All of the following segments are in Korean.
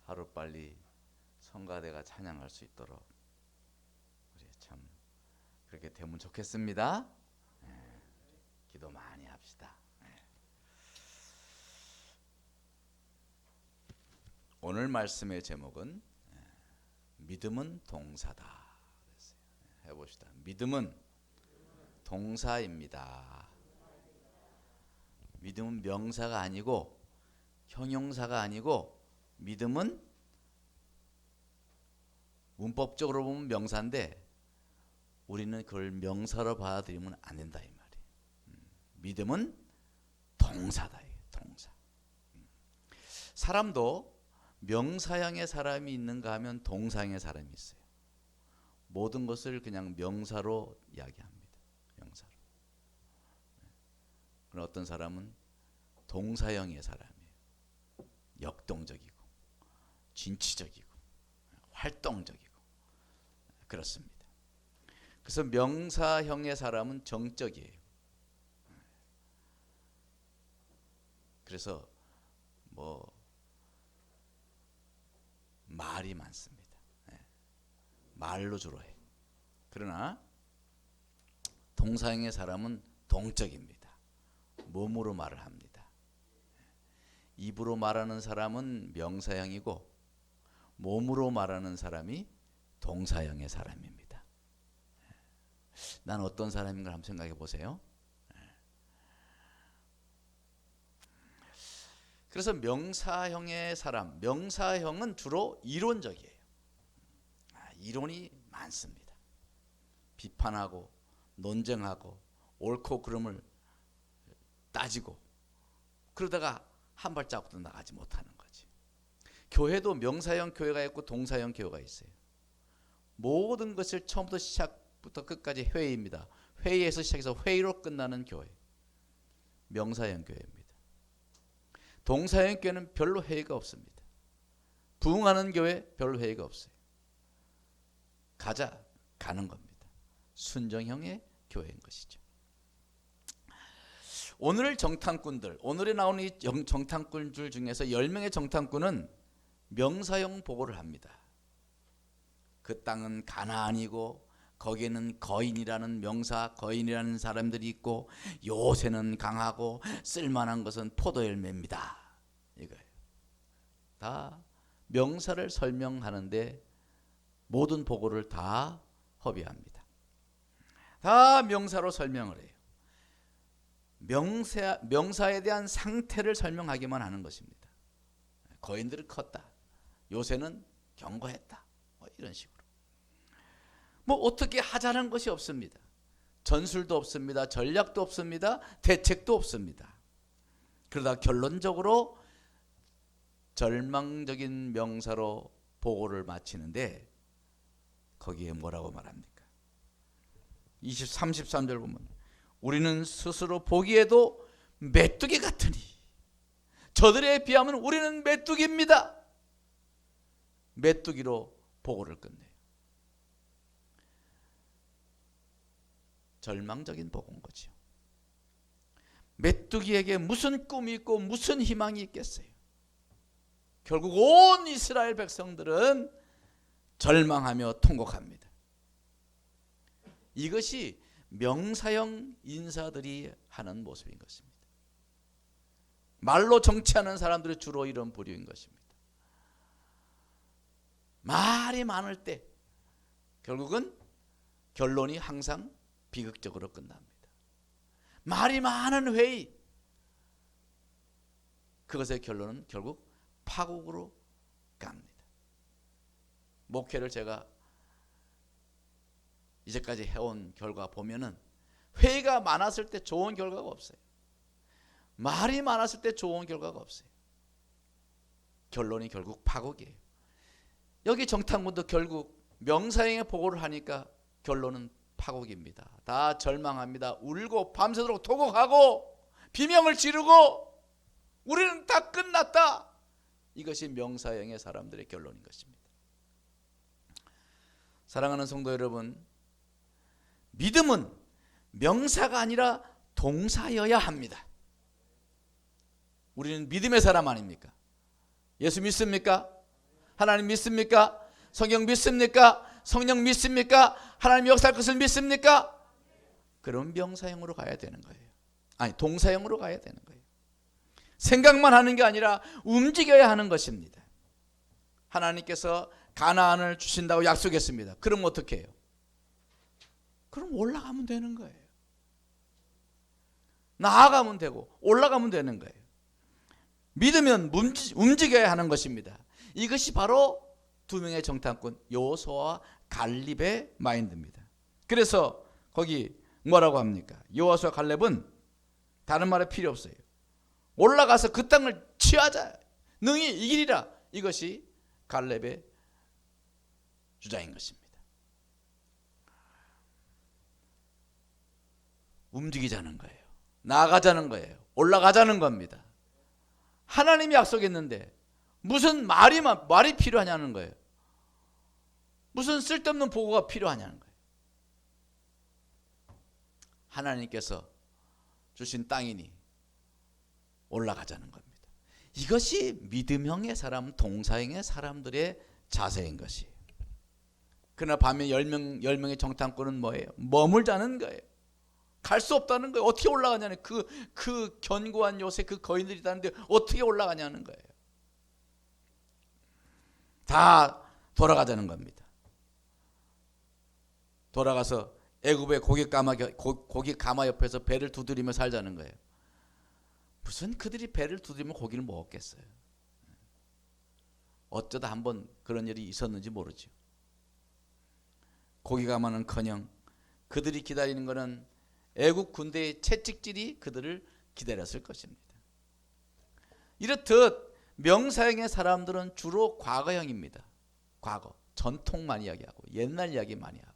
하루빨리 성가대가 찬양할 수 있도록 우리 참 그렇게 되면 좋겠습니다. 기도 많이 합시다. 오늘 말씀의 제목은 믿음은 동사다. 해봅시다. 믿음은 동사입니다. 믿음은 명사가 아니고 형용사가 아니고 믿음은 문법적으로 보면 명사인데 우리는 그걸 명사로 받아들이면 안 된다 이 말이에요. 믿음은 동사다. 동사. 사람도 명사형의 사람이 있는가 하면 동사형의 사람이 있어요. 모든 것을 그냥 명사로 이야기합니다. 명사로. 그런 어떤 사람은 동사형의 사람이에요. 역동적이고 진취적이고 활동적이고 그렇습니다. 그래서 명사형의 사람은 정적이에요. 그래서 말이 많습니다. 말로 주로 해. 그러나 동사형의 사람은 동적입니다. 몸으로 말을 합니다. 입으로 말하는 사람은 명사형이고 몸으로 말하는 사람이 동사형의 사람입니다. 난 어떤 사람인가 한번 생각해 보세요. 그래서 명사형의 사람, 명사형은 주로 이론적이에요. 이론이 많습니다. 비판하고 논쟁하고 옳고 그름을 따지고 그러다가 한 발자국도 나가지 못하는 거지. 교회도 명사형 교회가 있고 동사형 교회가 있어요. 모든 것을 처음부터 시작부터 끝까지 회의입니다. 회의에서 시작해서 회의로 끝나는 교회, 명사형 교회입니다. 동사형 교회는 별로 회의가 없습니다. 부흥하는 교회 별로 회의가 없어요. 가는 겁니다. 순정형의 교회인 것이죠. 오늘 정탐꾼들, 오늘에 나오는 이 정탐꾼들 중에서 10명의 정탐꾼은 명사형 보고를 합니다. 그 땅은 가나안이고 거기에는 거인이라는 명사, 거인이라는 사람들이 있고 요새는 강하고 쓸만한 것은 포도열매입니다. 이거예요. 다 명사를 설명하는데 모든 보고를 다 허비합니다. 다 명사로 설명을 해요. 명사에 대한 상태를 설명하기만 하는 것입니다. 거인들은 컸다. 요새는 견고했다. 이런 식으로. 어떻게 하자는 것이 없습니다. 전술도 없습니다. 전략도 없습니다. 대책도 없습니다. 그러다 결론적으로 절망적인 명사로 보고를 마치는데 거기에 뭐라고 말합니까? 33절 보면 우리는 스스로 보기에도 메뚜기 같으니 저들에 비하면 우리는 메뚜기입니다. 메뚜기로 보고를 끝내요. 절망적인 보고인 거죠. 메뚜기에게 무슨 꿈이 있고 무슨 희망이 있겠어요? 결국 온 이스라엘 백성들은 절망하며 통곡합니다. 이것이 명사형 인사들이 하는 모습인 것입니다. 말로 정치하는 사람들이 주로 이런 부류인 것입니다. 말이 많을 때 결국은 결론이 항상 비극적으로 끝납니다. 말이 많은 회의, 그것의 결론은 결국 파국으로 갑니다. 목회를 제가 이제까지 해온 결과 보면은 회의가 많았을 때 좋은 결과가 없어요. 말이 많았을 때 좋은 결과가 없어요. 결론이 결국 파국이에요. 여기 정탐꾼도 결국 명사형의 보고를 하니까 결론은 파국입니다. 다 절망합니다. 울고 밤새도록 토곡하고 비명을 지르고 우리는 다 끝났다. 이것이 명사형의 사람들의 결론인 것입니다. 사랑하는 성도 여러분, 믿음은 명사가 아니라 동사여야 합니다. 우리는 믿음의 사람 아닙니까? 예수 믿습니까? 하나님 믿습니까? 성경 믿습니까? 성령 믿습니까? 하나님 역사할 것을 믿습니까? 그럼 명사형으로 가야 되는 거예요. 아니, 동사형으로 가야 되는 거예요. 생각만 하는 게 아니라 움직여야 하는 것입니다. 하나님께서 가나안을 주신다고 약속했습니다. 그럼 어떻게 해요? 그럼 올라가면 되는 거예요. 나아가면 되고 올라가면 되는 거예요. 믿으면 움직여야 하는 것입니다. 이것이 바로 두 명의 정탐꾼 여호수아와 갈렙의 마인드입니다. 그래서 거기 뭐라고 합니까? 여호수아와 갈렙은 다른 말이 필요 없어요. 올라가서 그 땅을 취하자, 능히 이기리라. 이것이 갈렙의 주장인 것입니다. 움직이자는 거예요. 나아가자는 거예요. 올라가자는 겁니다. 하나님이 약속했는데 무슨 말이 필요하냐는 거예요. 무슨 쓸데없는 보고가 필요하냐는 거예요. 하나님께서 주신 땅이니 올라가자는 겁니다. 이것이 믿음형의 사람, 동사형의 사람들의 자세인 것이에요. 그러나 밤에 10명의 정탐꾼은 뭐예요? 머물자는 거예요. 갈 수 없다는 거예요. 어떻게 올라가냐는 그 견고한 요새 그 거인들이 있다는데 어떻게 올라가냐는 거예요. 다 돌아가자는 겁니다. 돌아가서 애굽의 고기 가마 옆에서 배를 두드리며 살자는 거예요. 무슨 그들이 배를 두드리며 고기를 먹었겠어요. 어쩌다 한번 그런 일이 있었는지 모르죠. 고기 가마는커녕 그들이 기다리는 것은 애국 군대의 채찍질이 그들을 기다렸을 것입니다. 이렇듯 명사형의 사람들은 주로 과거형입니다. 과거, 전통만 이야기하고 옛날 이야기 많이 하고.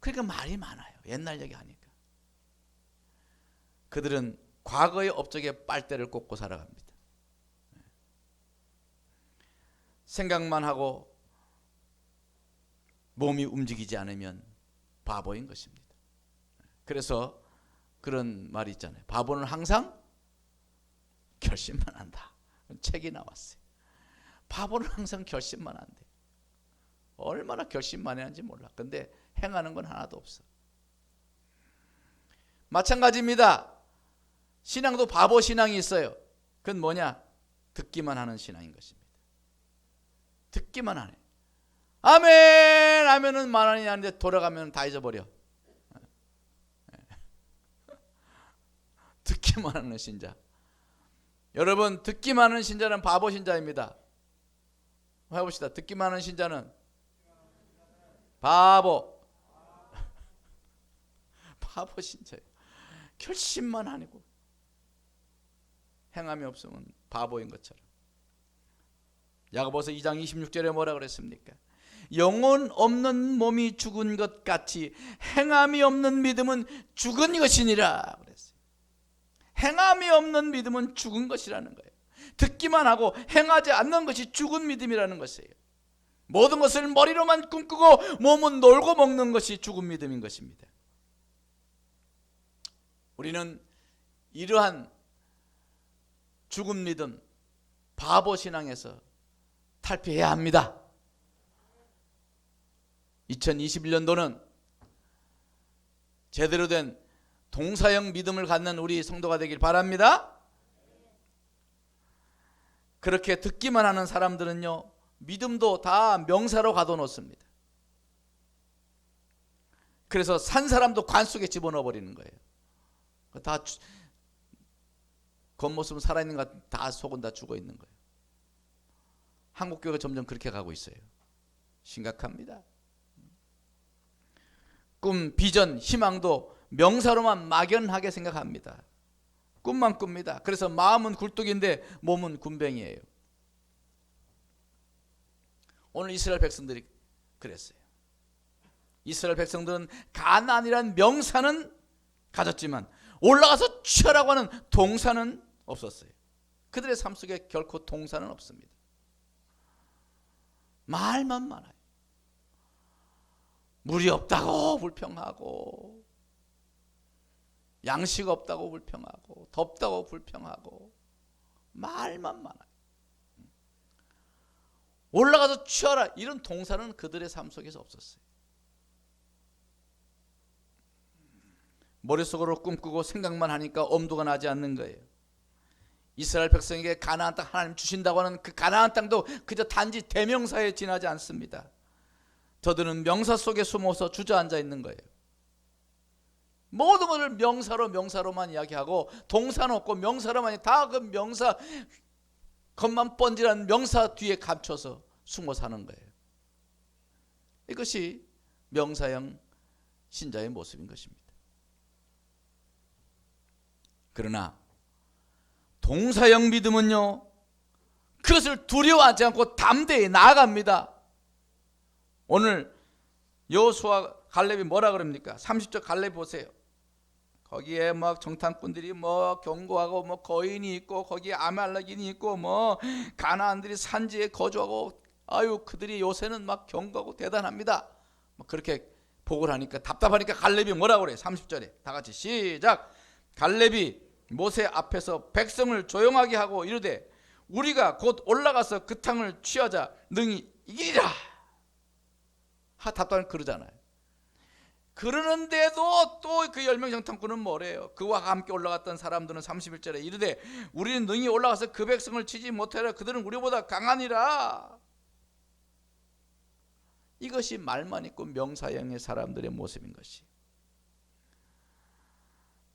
그러니까 말이 많아요. 옛날 이야기 하니까. 그들은 과거의 업적에 빨대를 꽂고 살아갑니다. 생각만 하고 몸이 움직이지 않으면 바보인 것입니다. 그래서 그런 말이 있잖아요. 바보는 항상 결심만 한다. 책이 나왔어요. 바보는 항상 결심만 한대. 얼마나 결심만 하는지 몰라. 근데 행하는 건 하나도 없어. 마찬가지입니다. 신앙도 바보 신앙이 있어요. 그건 뭐냐? 듣기만 하는 신앙인 것입니다. 듣기만 하네. 아멘 하면은 만원이 하는데 돌아가면 다 잊어버려. 듣기만 하는 신자. 여러분, 듣기만 하는 신자는 바보 신자입니다. 해봅시다. 듣기만 하는 신자는 바보. 바보 신자예요. 결심만 하고 행함이 없으면 바보인 것처럼. 야고보서 2장 26절에 뭐라 그랬습니까? 영혼 없는 몸이 죽은 것 같이 행함이 없는 믿음은 죽은 것이니라 그랬어요. 행함이 없는 믿음은 죽은 것이라는 거예요. 듣기만 하고 행하지 않는 것이 죽은 믿음이라는 것이에요. 모든 것을 머리로만 꿈꾸고 몸은 놀고 먹는 것이 죽은 믿음인 것입니다. 우리는 이러한 죽은 믿음, 바보 신앙에서 탈피해야 합니다. 2021년도는 제대로 된 동사형 믿음을 갖는 우리 성도가 되길 바랍니다. 그렇게 듣기만 하는 사람들은요, 믿음도 다 명사로 가둬놓습니다. 그래서 산 사람도 관 속에 집어넣어 버리는 거예요. 다 겉모습은 살아있는 것 다 속은 다 죽어 있는 거예요. 한국교회가 점점 그렇게 가고 있어요. 심각합니다. 꿈, 비전, 희망도 명사로만 막연하게 생각합니다. 꿈만 꿉니다. 그래서 마음은 굴뚝인데 몸은 군뱅이에요. 오늘 이스라엘 백성들이 그랬어요. 이스라엘 백성들은 가나안이란 명사는 가졌지만 올라가서 취하라고 하는 동사는 없었어요. 그들의 삶 속에 결코 동사는 없습니다. 말만 많아요. 물이 없다고 불평하고, 양식 없다고 불평하고, 덥다고 불평하고, 말만 많아요. 올라가서 취하라, 이런 동사는 그들의 삶 속에서 없었어요. 머릿속으로 꿈꾸고 생각만 하니까 엄두가 나지 않는 거예요. 이스라엘 백성에게 가나안 땅 하나님 주신다고 하는 그 가나안 땅도 그저 단지 대명사에 지나지 않습니다. 저들은 명사 속에 숨어서 주저앉아 있는 거예요. 모든 것을 명사로만 이야기하고 동사는 없고 명사로만, 다 그 명사, 겉만 번지는 명사 뒤에 감춰서 숨어 사는 거예요. 이것이 명사형 신자의 모습인 것입니다. 그러나 동사형 믿음은요, 그것을 두려워하지 않고 담대히 나아갑니다. 오늘 여호수아 갈렙이 뭐라 그럽니까? 30절 갈렙 보세요. 거기에 막 정탐꾼들이 뭐 경고하고 뭐 거인이 있고 거기에 아말렉인이 있고 뭐 가나안들이 산지에 거주하고, 아유 그들이 요새는 막 경고하고 대단합니다. 뭐 그렇게 보고를 하니까 답답하니까 갈렙이 뭐라 그래요? 30절에 다 같이 시작. 갈렙이 모세 앞에서 백성을 조용하게 하고 이르되 우리가 곧 올라가서 그 땅을 취하자 능히 이기리라. 답답하면 그러잖아요. 그러는데도 또 그 10명 정탐꾼은 뭐래요? 그와 함께 올라갔던 사람들은 31절에 이르되 우리는 능히 올라가서 그 백성을 치지 못하라. 그들은 우리보다 강하니라. 이것이 말만 있고 명사형의 사람들의 모습인 것이.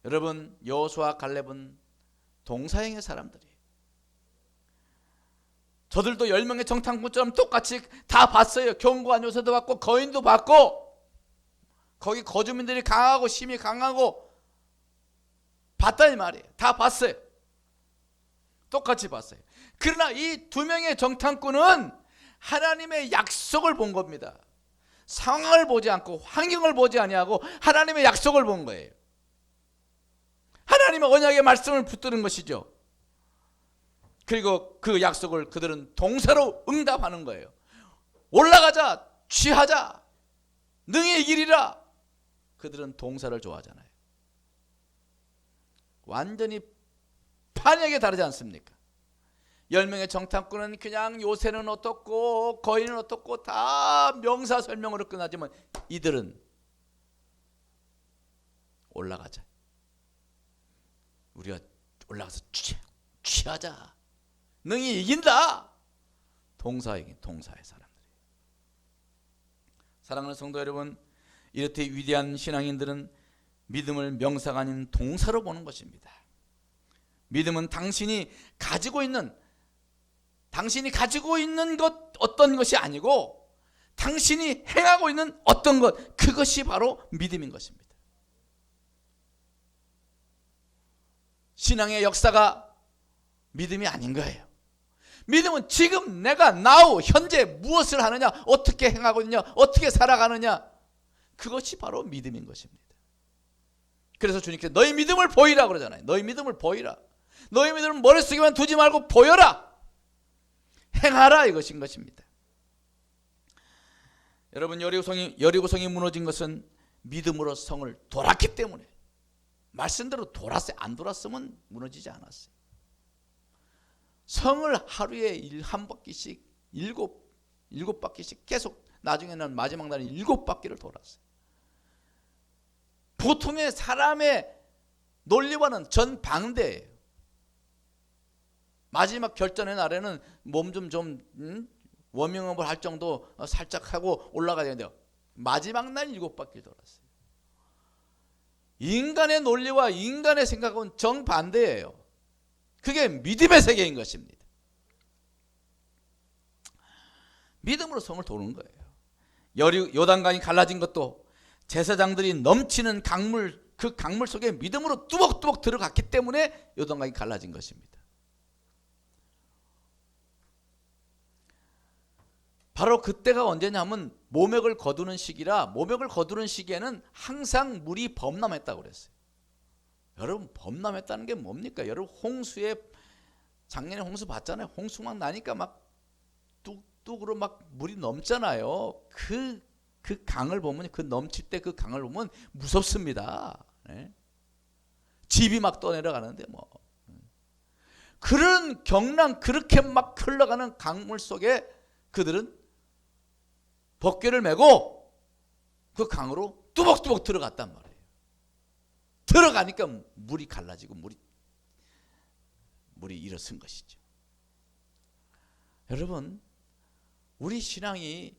여러분, 여호수아 갈렙은 동사형의 사람들이에요. 저들도 10명의 정탐꾼처럼 똑같이 다 봤어요. 경고한 요새도 받고 거인도 받고, 거기 거주민들이 강하고 힘이 강하고 봤다니 말이에요. 다 봤어요. 똑같이 봤어요. 그러나 이 2명의 정탐꾼은 하나님의 약속을 본 겁니다. 상황을 보지 않고 환경을 보지 아니하고 하나님의 약속을 본 거예요. 하나님의 언약의 말씀을 붙드는 것이죠. 그리고 그 약속을 그들은 동사로 응답하는 거예요. 올라가자, 취하자, 능히 이기리라. 그들은 동사를 좋아하잖아요. 완전히 판역에 다르지 않습니까? 10명의 정탐꾼은 그냥 요새는 어떻고 거인은 어떻고 다 명사 설명으로 끝나지만, 이들은 올라가자, 우리가 올라가서 취하자, 능히 이긴다. 동사의 사람들이에요. 사랑하는 성도 여러분, 이렇게 위대한 신앙인들은 믿음을 명사가 아닌 동사로 보는 것입니다. 믿음은 당신이 가지고 있는 것, 어떤 것이 아니고 당신이 행하고 있는 어떤 것, 그것이 바로 믿음인 것입니다. 신앙의 역사가 믿음이 아닌 거예요. 믿음은 지금 내가 now 현재 무엇을 하느냐, 어떻게 행하고 있느냐, 어떻게 살아가느냐, 그것이 바로 믿음인 것입니다. 그래서 주님께서 너희 믿음을 보이라 그러잖아요. 너희 믿음을 보이라. 너희 믿음을 머릿속에만 두지 말고 보여라. 행하라, 이것인 것입니다. 여러분, 여리고성이 무너진 것은 믿음으로 성을 돌았기 때문에, 말씀대로 돌았어요. 안 돌았으면 무너지지 않았어요. 성을 하루에 한 바퀴씩 일곱 바퀴씩 계속, 나중에는 마지막 날에 7바퀴를 돌았어요. 보통의 사람의 논리와는 전방대예요. 마지막 결전의 날에는 몸 좀 워밍업을 할 정도 살짝 하고 올라가야 되는데요, 마지막 날 7바퀴를 돌았어요. 인간의 논리와 인간의 생각은 정반대예요. 그게 믿음의 세계인 것입니다. 믿음으로 성을 도는 거예요. 요단강이 갈라진 것도 제사장들이 넘치는 강물, 그 강물 속에 믿음으로 뚜벅뚜벅 들어갔기 때문에 요단강이 갈라진 것입니다. 바로 그때가 언제냐면 모맥을 거두는 시기라, 모맥을 거두는 시기에는 항상 물이 범람했다고 그랬어요. 여러분, 범람했다는 게 뭡니까? 여러분, 작년에 홍수 봤잖아요. 홍수 막 나니까 막 뚝뚝으로 막 물이 넘잖아요. 그 강을 보면, 그 넘칠 때 그 강을 보면 무섭습니다. 네? 집이 막 떠내려가는데 뭐. 그런 경랑, 그렇게 막 흘러가는 강물 속에 그들은 벗개를 메고 그 강으로 뚜벅뚜벅 들어갔단 말이에요. 들어가니까 물이 갈라지고 물이 일어선 것이죠. 여러분, 우리 신앙이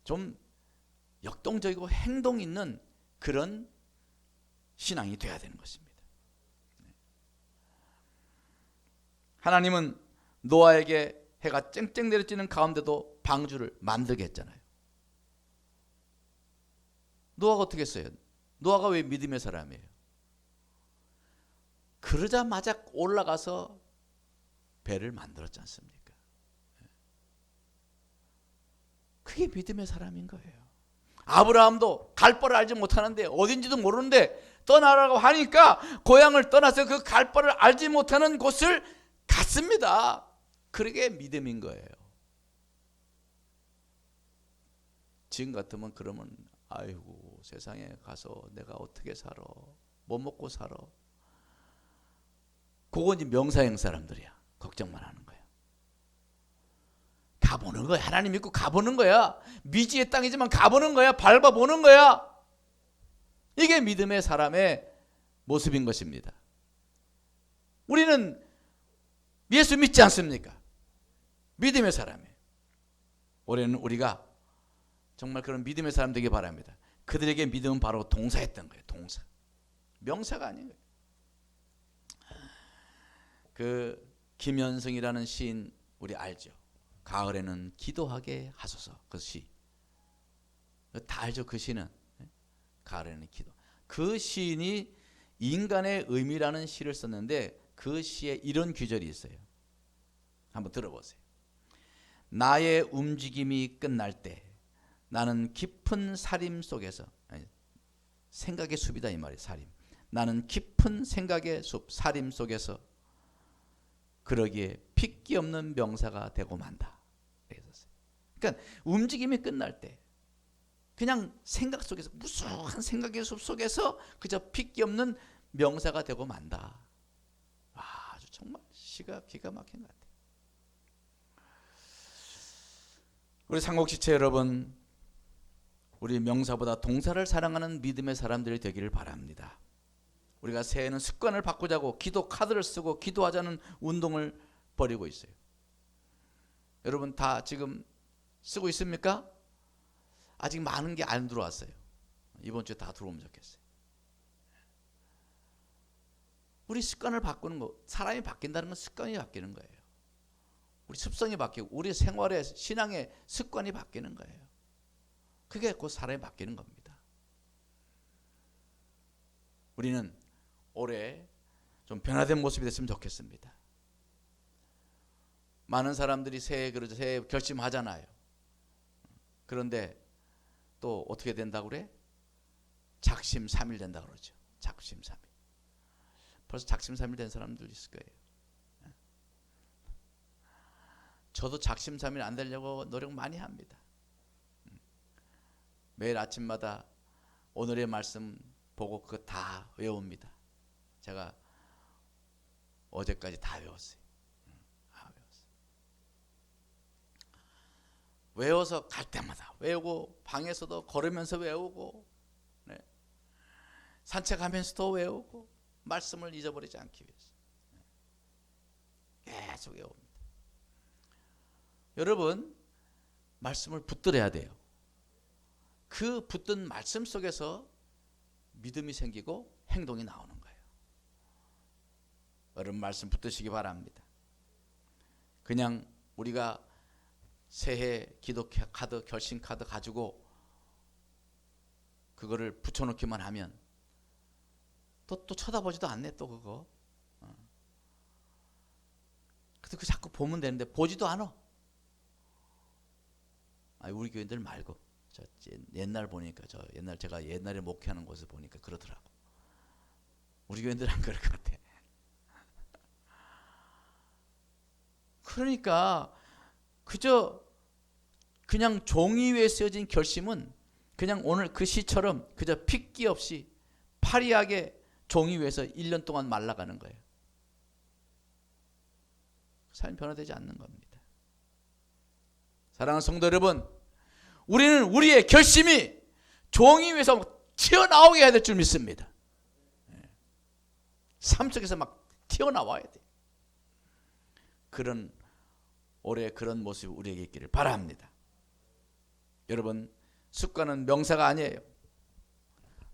좀 역동적이고 행동 있는 그런 신앙이 되어야 되는 것입니다. 하나님은 노아에게 해가 쨍쨍 내려지는 가운데도 방주를 만들게 했잖아요. 노아가 어떻게 했어요? 노아가 왜 믿음의 사람이에요? 그러자마자 올라가서 배를 만들었지 않습니까? 그게 믿음의 사람인 거예요. 아브라함도 갈 바를 알지 못하는데, 어딘지도 모르는데 떠나라고 하니까 고향을 떠나서 그 갈 바를 알지 못하는 곳을 갔습니다. 그게 믿음인 거예요. 지금 같으면 그러면 아이고 세상에 가서 내가 어떻게 살아, 뭐 먹고 살아. 그건 이제 명사형 사람들이야. 걱정만 하는 거야. 가보는 거야. 하나님 믿고 가보는 거야. 미지의 땅이지만 가보는 거야. 밟아보는 거야. 이게 믿음의 사람의 모습인 것입니다. 우리는 예수 믿지 않습니까? 믿음의 사람이에요. 올해는 우리가 정말 그런 믿음의 사람 되기 바랍니다. 그들에게 믿음은 바로 동사였던 거예요. 동사. 명사가 아닌 거예요. 그 김현성이라는 시인 우리 알죠? 가을에는 기도하게 하소서. 그 시. 다 알죠? 그 시는. 가을에는 기도. 그 시인이 인간의 의미라는 시를 썼는데 그 시에 이런 귀절이 있어요. 한번 들어보세요. 나의 움직임이 끝날 때 나는 깊은 사림 속에서, 생각의 숲이다 이 말이에요. 사림. 나는 깊은 생각의 숲, 사림 속에서 그러기에 핏기 없는 명사가 되고 만다. 그러니까 움직임이 끝날 때 그냥 생각 속에서, 무수한 생각의 숲 속에서 그저 핏기 없는 명사가 되고 만다. 아주 정말 시가 기가 막힌 것 같아요. 우리 삼국지체 여러분, 우리 명사보다 동사를 사랑하는 믿음의 사람들이 되기를 바랍니다. 우리가 새해에는 습관을 바꾸자고 기도 카드를 쓰고 기도하자는 운동을 벌이고 있어요. 여러분 다 지금 쓰고 있습니까? 아직 많은 게 안 들어왔어요. 이번 주에 다 들어오면 좋겠어요. 우리 습관을 바꾸는 거, 사람이 바뀐다는 건 습관이 바뀌는 거예요. 우리 습성이 바뀌고 우리 생활의 신앙의 습관이 바뀌는 거예요. 그게 곧 사람이 바뀌는 겁니다. 우리는 올해 좀 변화된 모습이 됐으면 좋겠습니다. 많은 사람들이 새해 결심하잖아요. 그런데 또 어떻게 된다고 그래? 작심삼일 된다고 그러죠. 작심삼일. 벌써 작심삼일 된 사람들 있을 거예요. 저도 작심삼일 안 되려고 노력 많이 합니다. 매일 아침마다 오늘의 말씀 보고 그거 다 외웁니다. 제가 어제까지 다 외웠어요. 외워서 갈 때마다 외우고, 방에서도 걸으면서 외우고, 네. 산책하면서도 외우고, 말씀을 잊어버리지 않기 위해서 계속 외웁니다. 여러분, 말씀을 붙들어야 돼요. 그 붙든 말씀 속에서 믿음이 생기고 행동이 나오는 거예요. 여러분 말씀 붙드시기 바랍니다. 그냥 우리가 새해 기도 카드, 결심 카드 가지고 그거를 붙여놓기만 하면 또 쳐다보지도 않네. 또 그거. 근데 그 자꾸 보면 되는데 보지도 않아. 우리 교인들 말고 저 옛날 보니까, 저 옛날 제가 옛날에 목회하는 곳을 보니까 그러더라고. 우리 교인들 안 그럴 것 같아. 그러니까 그저 그냥 종이 위에 쓰여진 결심은 그냥 오늘 그 시처럼 그저 핏기 없이 파리하게 종이 위에서 1년 동안 말라가는 거예요. 삶이 변화되지 않는 겁니다. 사랑하는 성도 여러분, 우리는 우리의 결심이 종이 위해서 튀어나오게 해야 될 줄 믿습니다. 삶 속에서 막 튀어나와야 돼. 그런 올해 그런 모습이 우리에게 있기를 바랍니다. 여러분, 습관은 명사가 아니에요.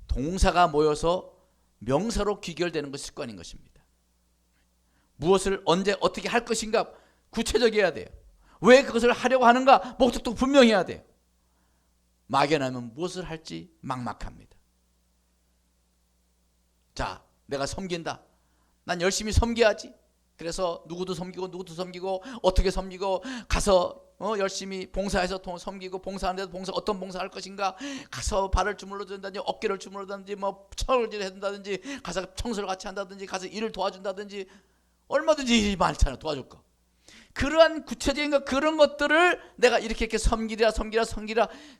동사가 모여서 명사로 귀결되는 것이 습관인 것입니다. 무엇을 언제 어떻게 할 것인가 구체적이어야 돼요. 왜 그것을 하려고 하는가 목적도 분명해야 돼요. 막연하면 무엇을 할지 막막합니다. 자, 내가 섬긴다. 난 열심히 섬겨야지. 그래서 누구도 섬기고 어떻게 섬기고 가서 열심히 봉사해서 섬기고 봉사하는데도 어떤 봉사 할 것인가, 가서 발을 주물러 준다든지 어깨를 주물러 준다든지 뭐 철을 해준다든지 가서 청소를 같이 한다든지 가서 일을 도와준다든지 얼마든지 일이 많잖아요. 도와줄 거. 그러한 구체적인 것, 그런 것들을 내가 이렇게 섬기라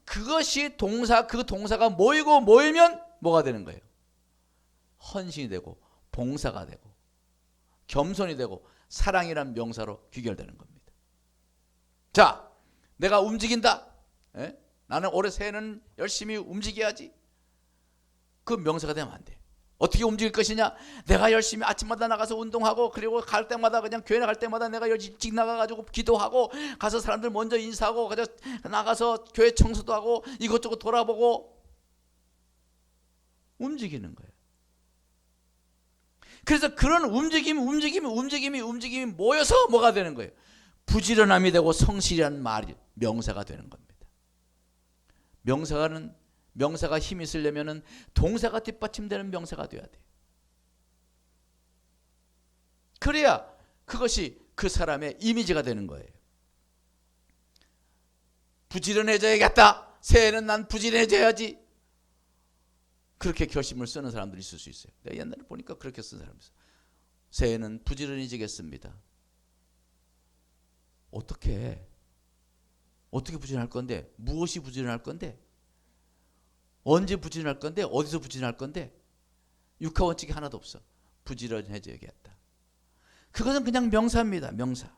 그것이 동사, 그 동사가 모이면 뭐가 되는 거예요? 헌신이 되고 봉사가 되고 겸손이 되고 사랑이란 명사로 귀결되는 겁니다. 자, 내가 움직인다. 나는 올해 새해는 열심히 움직여야지. 그 명사가 되면 안 돼. 어떻게 움직일 것이냐? 내가 열심히 아침마다 나가서 운동하고, 그리고 갈 때마다 그냥 교회 나갈 때마다 내가 일찍 나가가지고 기도하고, 가서 사람들 먼저 인사하고, 나가서 교회 청소도 하고 이것저것 돌아보고 움직이는 거예요. 그래서 그런 움직임이 모여서 뭐가 되는 거예요? 부지런함이 되고 성실이라는 말이 명사가 되는 겁니다. 명사가 힘이 있으려면 동사가 뒷받침되는 명사가 돼야 돼요. 그래야 그것이 그 사람의 이미지가 되는 거예요. 부지런해져야겠다. 새해는 난 부지런해져야지. 그렇게 결심을 쓰는 사람들이 있을 수 있어요. 내가 옛날에 보니까 그렇게 쓴 사람이 있어요. 새해는 부지런해지겠습니다. 어떻게 부지런할 건데? 무엇이 부지런할 건데? 언제 부지런할 건데? 어디서 부지런할 건데? 육하원칙이 하나도 없어. 부지런해져야겠다. 그것은 그냥 명사입니다. 명사.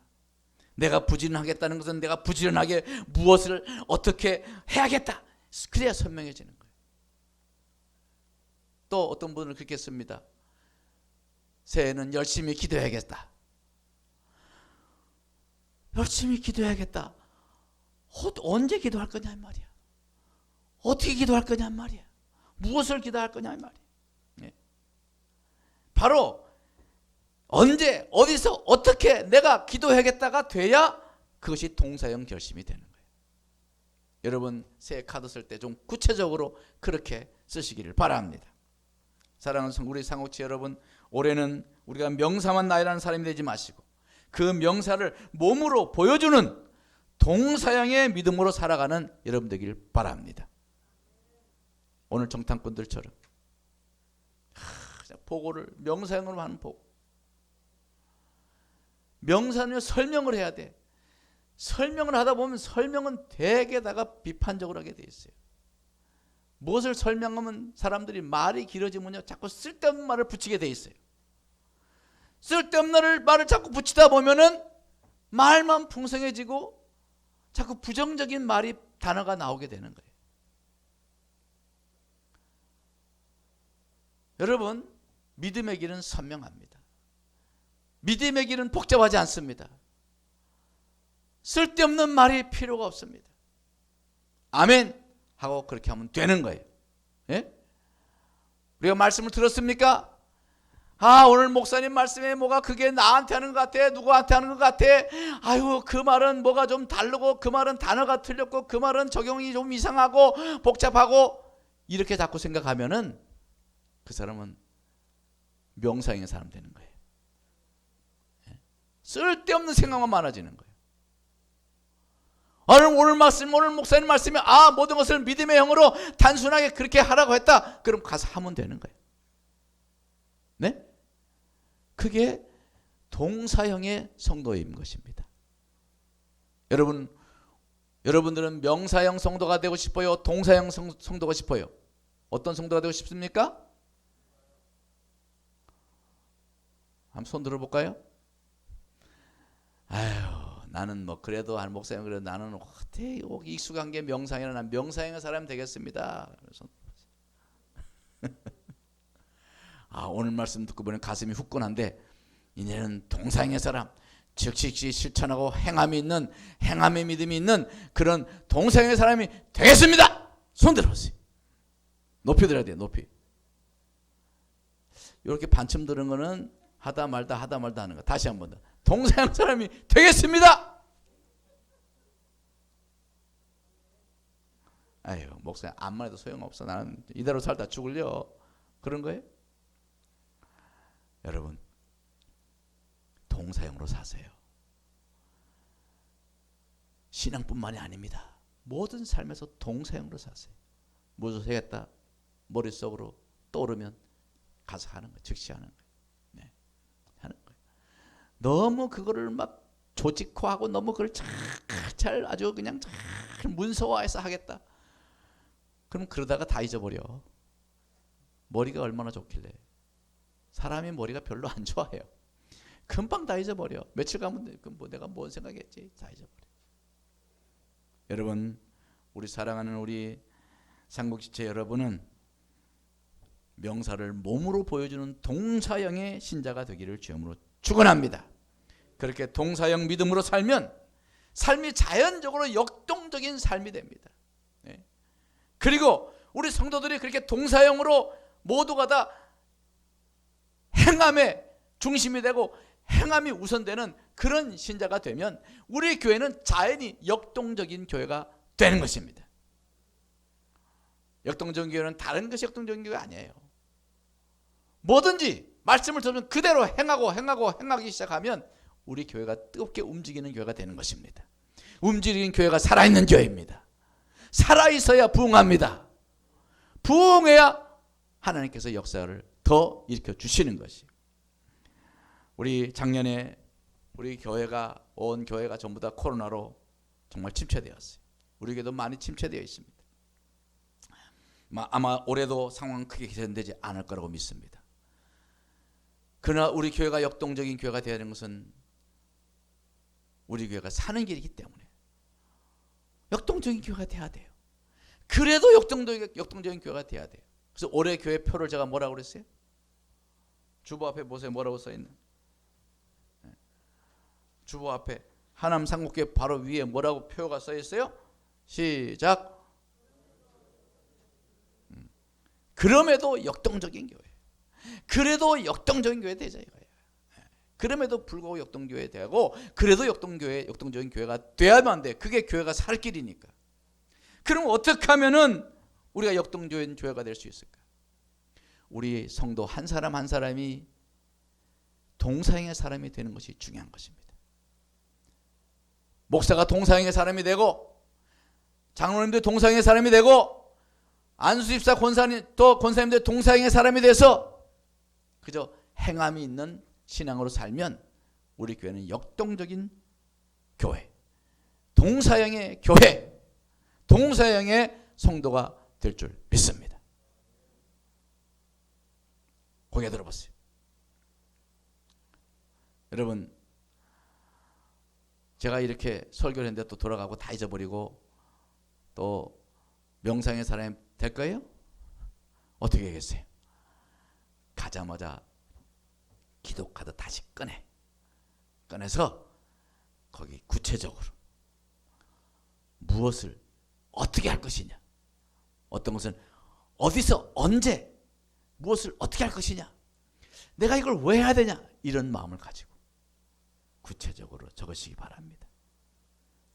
내가 부지런하겠다는 것은 내가 부지런하게 무엇을 어떻게 해야겠다. 그래야 선명해지는 거예요. 또 어떤 분은 그렇게 씁니다. 새해는 열심히 기도해야겠다. 열심히 기도해야겠다. 언제 기도할 거냐 말이야. 어떻게 기도할 거냐 말이야. 무엇을 기도할 거냐 말이야. 네. 바로 언제 어디서 어떻게 내가 기도해야겠다가 돼야 그것이 동사형 결심이 되는 거예요. 여러분, 새해 카드 쓸 때 좀 구체적으로 그렇게 쓰시기를 바랍니다. 사랑하는 우리 상호치 여러분, 올해는 우리가 명사만 나열하는 사람이 되지 마시고 그 명사를 몸으로 보여주는 동사형의 믿음으로 살아가는 여러분 되길 바랍니다. 오늘 정탐꾼들처럼 보고를 명사형으로 하는 보고. 명사는 설명을 해야 돼. 설명을 하다 보면 설명은 대개다가 비판적으로 하게 돼 있어요. 무엇을 설명하면 사람들이 말이 길어지면요, 자꾸 쓸데없는 말을 붙이게 돼 있어요. 쓸데없는 말을 자꾸 붙이다 보면은 말만 풍성해지고 자꾸 부정적인 말이 단어가 나오게 되는 거예요. 여러분, 믿음의 길은 선명합니다. 믿음의 길은 복잡하지 않습니다. 쓸데없는 말이 필요가 없습니다. 아멘 하고 그렇게 하면 되는 거예요. 예? 우리가 말씀을 들었습니까? 오늘 목사님 말씀에 뭐가 그게 나한테 하는 것 같아, 누구한테 하는 것 같아, 아유 그 말은 뭐가 좀 다르고, 그 말은 단어가 틀렸고, 그 말은 적용이 좀 이상하고 복잡하고, 이렇게 자꾸 생각하면은 그 사람은 명사형의 사람 되는 거예요. 쓸데없는 생각만 많아지는 거예요. 오늘 목사님 말씀이 모든 것을 믿음의 영으로 단순하게 그렇게 하라고 했다. 그럼 가서 하면 되는 거예요. 네? 그게 동사형의 성도인 것입니다. 여러분들은 명사형 성도가 되고 싶어요? 동사형 성도가 싶어요? 어떤 성도가 되고 싶습니까? 한번 손 들어볼까요? 나는 뭐 그래도 한 목사님 그래도 나는 어떻게 익숙한 게 명상이라 난 명상의 사람 되겠습니다. 그래서 오늘 말씀 듣고 보니 가슴이 후끈한데 이제는 동상의 사람, 즉시 실천하고 행함이 있는, 행함의 믿음이 있는 그런 동상의 사람이 되겠습니다. 손 들어보세요. 높이 들어야 돼요. 높이. 이렇게 반쯤 들은 거는 하다 말다 하는 거. 다시 한 번 더. 동상의 사람이 되겠습니다. 아유, 목사님 암만 해도 소용없어. 나는 이대로 살다 죽을려. 그런 거예요? 여러분, 동사형으로 사세요. 신앙뿐만이 아닙니다. 모든 삶에서 동사형으로 사세요. 무엇을 해야겠다 머릿속으로 떠오르면 가서 하는 거예요. 즉시 하는 거예요. 네, 하는 거예요. 너무 그거를 막 조직화하고 너무 그걸 잘 아주 그냥 잘 문서화해서 하겠다. 그럼 그러다가 다 잊어버려. 머리가 얼마나 좋길래. 사람이 머리가 별로 안 좋아해요. 금방 다 잊어버려. 며칠 가면 내가 뭔 생각했지? 다 잊어버려. 여러분, 우리 사랑하는 우리 삼국지체 여러분은 명사를 몸으로 보여주는 동사형의 신자가 되기를 주님으로 축원합니다. 그렇게 동사형 믿음으로 살면 삶이 자연적으로 역동적인 삶이 됩니다. 네. 그리고 우리 성도들이 그렇게 동사형으로 모두가 다 행함의 중심이 되고 행함이 우선되는 그런 신자가 되면 우리 교회는 자연히 역동적인 교회가 되는 것입니다. 역동적인 교회는 다른 것이 역동적인 교회가 아니에요. 뭐든지 말씀을 들으면 그대로 행하기 시작하면 우리 교회가 뜨겁게 움직이는 교회가 되는 것입니다. 움직이는 교회가 살아있는 교회입니다. 살아있어야 부흥합니다. 부흥해야 하나님께서 역사를 더 일으켜 주시는 것이. 우리 작년에 우리 교회가 온 교회가 전부 다 코로나로 정말 침체되었어요. 우리 교회도 많이 침체되어 있습니다. 아마 올해도 상황 크게 개선되지 않을 거라고 믿습니다. 그러나 우리 교회가 역동적인 교회가 되어야 하는 것은 우리 교회가 사는 길이기 때문에 역동적인 교회가 돼야 돼요. 그래도 역동적인 교회가 돼야 돼요. 그래서 올해 교회 표를 제가 뭐라고 그랬어요? 주보 앞에 보세요. 뭐라고 써있는? 주보 앞에 하남 삼국교회 바로 위에 뭐라고 표가 써있어요? 시작. 그럼에도 역동적인 교회. 그래도 역동적인 교회 되자 이거예요. 그럼에도 불구하고 역동교회 되고 그래도 역동적인 교회가 돼야만 안 돼. 그게 교회가 살 길이니까. 그럼 어떻게 하면은 우리가 역동적인 교회가 될 수 있을까? 우리 성도 한 사람 한 사람이 동사형의 사람이 되는 것이 중요한 것입니다. 목사가 동사형의 사람이 되고 장로님들 동사형의 사람이 되고 안수집사 권사님들 동사형의 사람이 돼서 그저 행함이 있는 신앙으로 살면 우리 교회는 역동적인 교회, 동사형의 교회, 동사형의 성도가 될 줄 믿습니다. 고개 들어보세요. 여러분, 제가 이렇게 설교를 했는데 또 돌아가고 다 잊어버리고 또 명상의 사람이 될 거예요? 어떻게 하겠어요? 가자마자 기독하듯 다시 꺼내서 거기 구체적으로 무엇을 어떻게 할 것이냐, 어떤 것은 어디서 언제 무엇을 어떻게 할 것이냐, 내가 이걸 왜 해야 되냐, 이런 마음을 가지고 구체적으로 적으시기 바랍니다.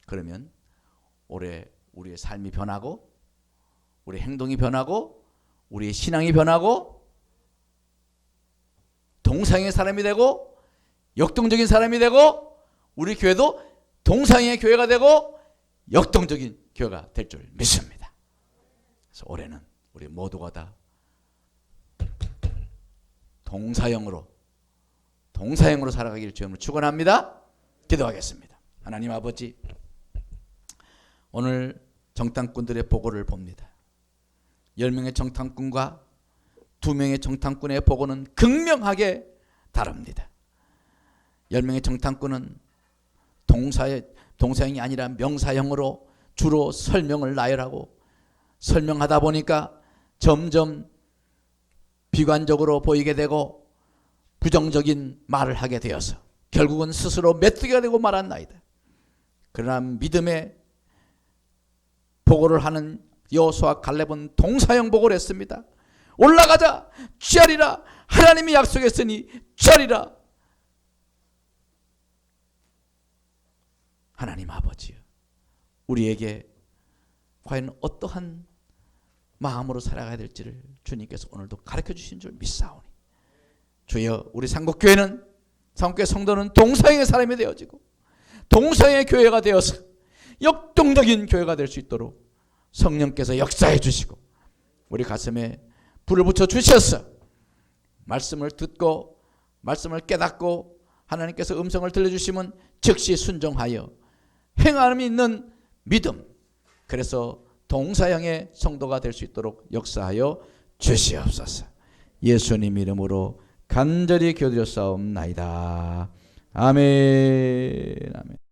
그러면 올해 우리의 삶이 변하고 우리의 행동이 변하고 우리의 신앙이 변하고 동상의 사람이 되고 역동적인 사람이 되고 우리 교회도 동상의 교회가 되고 역동적인 교회가 될 줄 믿습니다. 그래서 올해는 우리 모두가 다 동사형으로 살아가기를 주님으로 축원합니다. 기도하겠습니다. 하나님 아버지, 오늘 정탐꾼들의 보고를 봅니다. 10명의 정탐꾼과 2명의 정탐꾼의 보고는 극명하게 다릅니다. 10명의 정탐꾼은 동사형이 아니라 명사형으로 주로 설명을 나열하고 설명하다 보니까 점점 비관적으로 보이게 되고 부정적인 말을 하게 되어서 결국은 스스로 메뚜기가 되고 말았나이다. 그러나 믿음의 보고를 하는 여호수아 갈렙은 동사형 보고를 했습니다. 올라가자, 취하리라. 하나님이 약속했으니 취하리라. 하나님 아버지여, 우리에게 과연 어떠한 마음으로 살아가야 될지를 주님께서 오늘도 가르쳐 주신 줄 믿사오니, 주여, 우리 삼국교회는, 삼국교회 성도는 동사형의 사람이 되어지고 동사형의 교회가 되어서 역동적인 교회가 될 수 있도록 성령께서 역사해 주시고 우리 가슴에 불을 붙여 주셔서 말씀을 듣고 말씀을 깨닫고 하나님께서 음성을 들려주시면 즉시 순종하여 행함이 있는 믿음, 그래서 동사형의 성도가 될 수 있도록 역사하여 주시옵소서. 예수님 이름으로 간절히 기도드렸사옵나이다. 아멘. 아멘.